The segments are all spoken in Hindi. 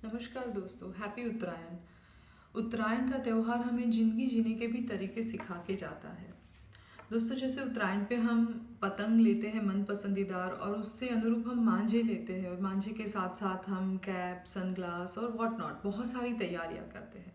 नमस्कार दोस्तों, हैप्पी उत्तरायण। उत्तरायण का त्यौहार हमें ज़िंदगी जीने के भी तरीके सिखा के जाता है। दोस्तों, जैसे उत्तरायण पे हम पतंग लेते हैं मन पसंदीदार, और उससे अनुरूप हम मांझे लेते हैं, और मांझे के साथ साथ हम कैप, सनग्लास और व्हाट नॉट बहुत सारी तैयारियां करते हैं।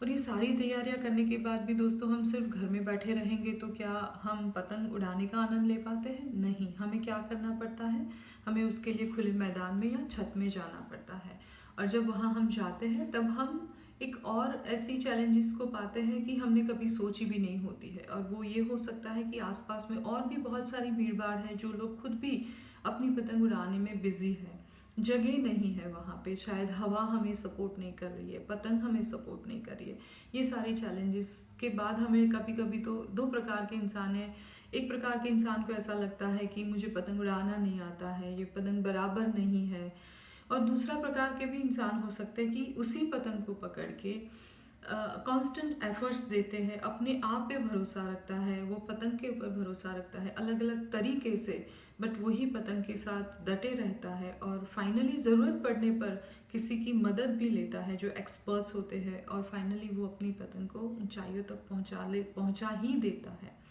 और ये सारी तैयारियां करने के बाद भी दोस्तों हम सिर्फ घर में बैठे रहेंगे तो क्या हम पतंग उड़ाने का आनंद ले पाते हैं? नहीं, हमें क्या करना पड़ता है? हमें उसके लिए खुले मैदान में या छत में जाना पड़ता है। और जब वहाँ हम जाते हैं तब हम एक और ऐसी चैलेंजेस को पाते हैं कि हमने कभी सोची भी नहीं होती है। और वो ये हो सकता है कि आसपास में और भी बहुत सारी भीड़ भाड़ है, जो लोग खुद भी अपनी पतंग उड़ाने में बिजी है। जगह नहीं है वहाँ पे, शायद हवा हमें सपोर्ट नहीं कर रही है, पतंग हमें सपोर्ट नहीं कर रही है। ये सारी चैलेंजेस के बाद हमें कभी कभी तो दो प्रकार के इंसान हैं। एक प्रकार के इंसान को ऐसा लगता है कि मुझे पतंग उड़ाना नहीं आता है, ये पतंग बराबर नहीं है। और दूसरा प्रकार के भी इंसान हो सकते हैं कि उसी पतंग को पकड़ के कांस्टेंट एफर्ट्स देते हैं, अपने आप पे भरोसा रखता है, वो पतंग के ऊपर भरोसा रखता है अलग अलग तरीके से, बट वही पतंग के साथ डटे रहता है और फाइनली ज़रूरत पड़ने पर किसी की मदद भी लेता है जो एक्सपर्ट्स होते हैं, और फाइनली वो अपनी पतंग को ऊंचाइयों तक पहुंचा ही देता है।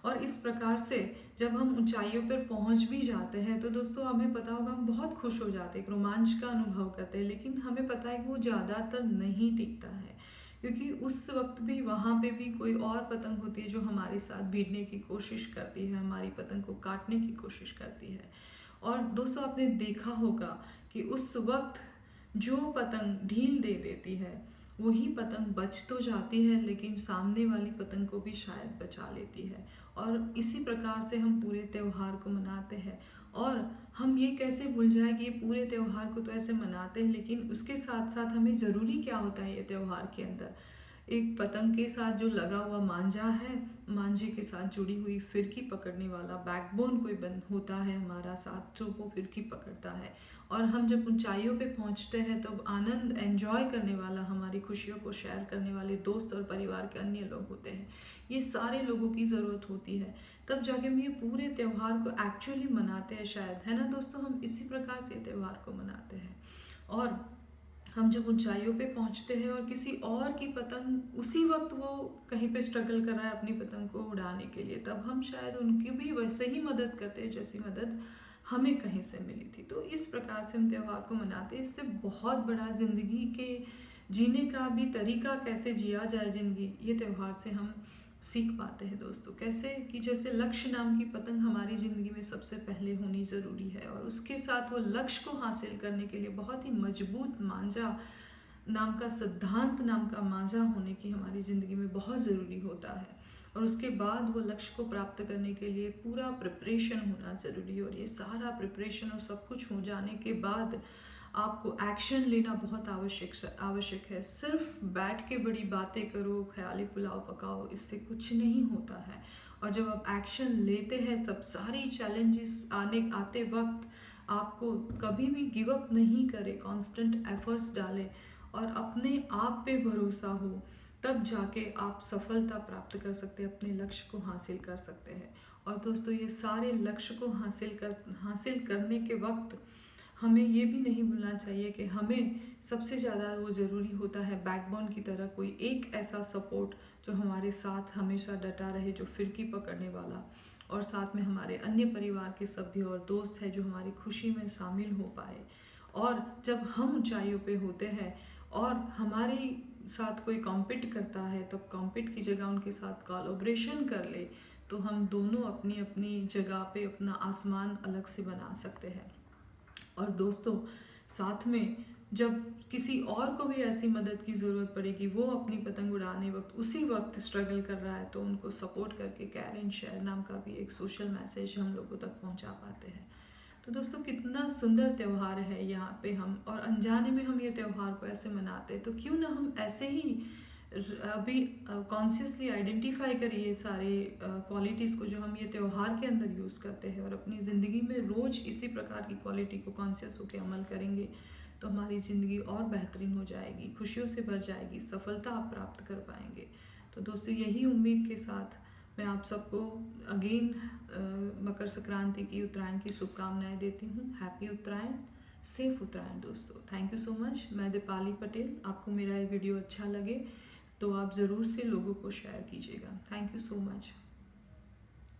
और इस प्रकार से जब हम ऊंचाइयों पर पहुंच भी जाते हैं तो दोस्तों हमें पता होगा हम बहुत खुश हो जाते हैं, एक रोमांच का अनुभव करते हैं, लेकिन हमें पता है कि वो ज़्यादातर नहीं टिकता है, क्योंकि उस वक्त भी वहाँ पे भी कोई और पतंग होती है जो हमारे साथ भिड़ने की कोशिश करती है, हमारी पतंग को काटने की कोशिश करती है। और दोस्तों, आपने देखा होगा कि उस वक्त जो पतंग ढील दे देती है वही पतंग बच तो जाती है, लेकिन सामने वाली पतंग को भी शायद बचा लेती है। और इसी प्रकार से हम पूरे त्यौहार को मनाते हैं। और हम ये कैसे भूल जाए कि ये पूरे त्यौहार को तो ऐसे मनाते हैं, लेकिन उसके साथ साथ हमें ज़रूरी क्या होता है ये त्यौहार के अंदर? एक पतंग के साथ जो लगा हुआ मांझा है, मांझे के साथ जुड़ी हुई फिरकी पकड़ने वाला बैकबोन कोई बंद होता है हमारा साथ, जो वो फिरकी पकड़ता है। और हम जब ऊंचाइयों पे पहुंचते हैं तब आनंद एंजॉय करने वाला, हमारी खुशियों को शेयर करने वाले दोस्त और परिवार के अन्य लोग होते हैं। ये सारे लोगों की ज़रूरत होती है, तब जाके हम ये पूरे त्यौहार को एक्चुअली मनाते हैं शायद, है ना दोस्तों? हम इसी प्रकार से त्यौहार को मनाते हैं। और हम जब ऊंचाइयों पे पहुंचते हैं और किसी और की पतंग उसी वक्त वो कहीं पे स्ट्रगल कर रहा है अपनी पतंग को उड़ाने के लिए, तब हम शायद उनकी भी वैसे ही मदद करते हैं जैसी मदद हमें कहीं से मिली थी। तो इस प्रकार से हम त्यौहार को मनाते हैं। इससे बहुत बड़ा ज़िंदगी के जीने का भी तरीका, कैसे जिया जाए ज़िंदगी, ये त्यौहार से हम सीख पाते हैं दोस्तों। कैसे कि जैसे लक्ष्य नाम की पतंग हमारी ज़िंदगी में सबसे पहले होनी ज़रूरी है, और उसके साथ वो लक्ष्य को हासिल करने के लिए बहुत ही मजबूत मांझा नाम का, सिद्धांत नाम का मांझा होने की हमारी ज़िंदगी में बहुत ज़रूरी होता है। और उसके बाद वो लक्ष्य को प्राप्त करने के लिए पूरा प्रिपरेशन होना ज़रूरी है। और ये सारा प्रिपरेशन और सब कुछ हो जाने के बाद आपको एक्शन लेना बहुत आवश्यक है। सिर्फ बैठ के बड़ी बातें करो, ख्याली पुलाव पकाओ, इससे कुछ नहीं होता है। और जब आप एक्शन लेते हैं, सब सारी चैलेंजेस आते वक्त आपको कभी भी गिव अप नहीं करे, कांस्टेंट एफर्ट्स डालें और अपने आप पे भरोसा हो, तब जाके आप सफलता प्राप्त कर सकते हैं, अपने लक्ष्य को हासिल कर सकते हैं। और दोस्तों, ये सारे लक्ष्य को हासिल करने के वक्त हमें ये भी नहीं भूलना चाहिए कि हमें सबसे ज़्यादा वो ज़रूरी होता है बैकबोन की तरह कोई एक ऐसा सपोर्ट जो हमारे साथ हमेशा डटा रहे, जो फिरकी पकड़ने वाला, और साथ में हमारे अन्य परिवार के सभ्य और दोस्त हैं जो हमारी खुशी में शामिल हो पाए। और जब हम ऊंचाइयों पे होते हैं और हमारे साथ कोई कॉम्पिट करता है, तब कॉम्पिट की जगह उनके साथ कोलैबोरेशन कर ले, तो हम दोनों अपनी अपनी जगह पे अपना आसमान अलग से बना सकते हैं। और दोस्तों, साथ में जब किसी और को भी ऐसी मदद की ज़रूरत पड़ेगी, वो अपनी पतंग उड़ाने वक्त उसी वक्त स्ट्रगल कर रहा है, तो उनको सपोर्ट करके कैर एंड शेयर नाम का भी एक सोशल मैसेज हम लोगों तक पहुंचा पाते हैं। तो दोस्तों, कितना सुंदर त्यौहार है यहाँ पे हम, और अनजाने में हम ये त्यौहार को ऐसे मनाते हैं, तो क्यों ना हम ऐसे ही अभी कॉन्शियसली आइडेंटिफाई करिए ये सारे क्वालिटीज़ को जो हम ये त्यौहार के अंदर यूज़ करते हैं, और अपनी ज़िंदगी में रोज़ इसी प्रकार की क्वालिटी को कॉन्शियस होकर अमल करेंगे, तो हमारी ज़िंदगी और बेहतरीन हो जाएगी, खुशियों से भर जाएगी, सफलता आप प्राप्त कर पाएंगे। तो दोस्तों, यही उम्मीद के साथ मैं आप सबको अगेन मकर संक्रांति की, उत्तरायण की शुभकामनाएं देती हूँ। हैप्पी उत्तरायण। सेफ उत्तरायण दोस्तों। Thank you so much. मैं दीपाली पटेल। आपको मेरा ये वीडियो अच्छा लगे तो आप ज़रूर से लोगों को शेयर कीजिएगा। Thank you so much.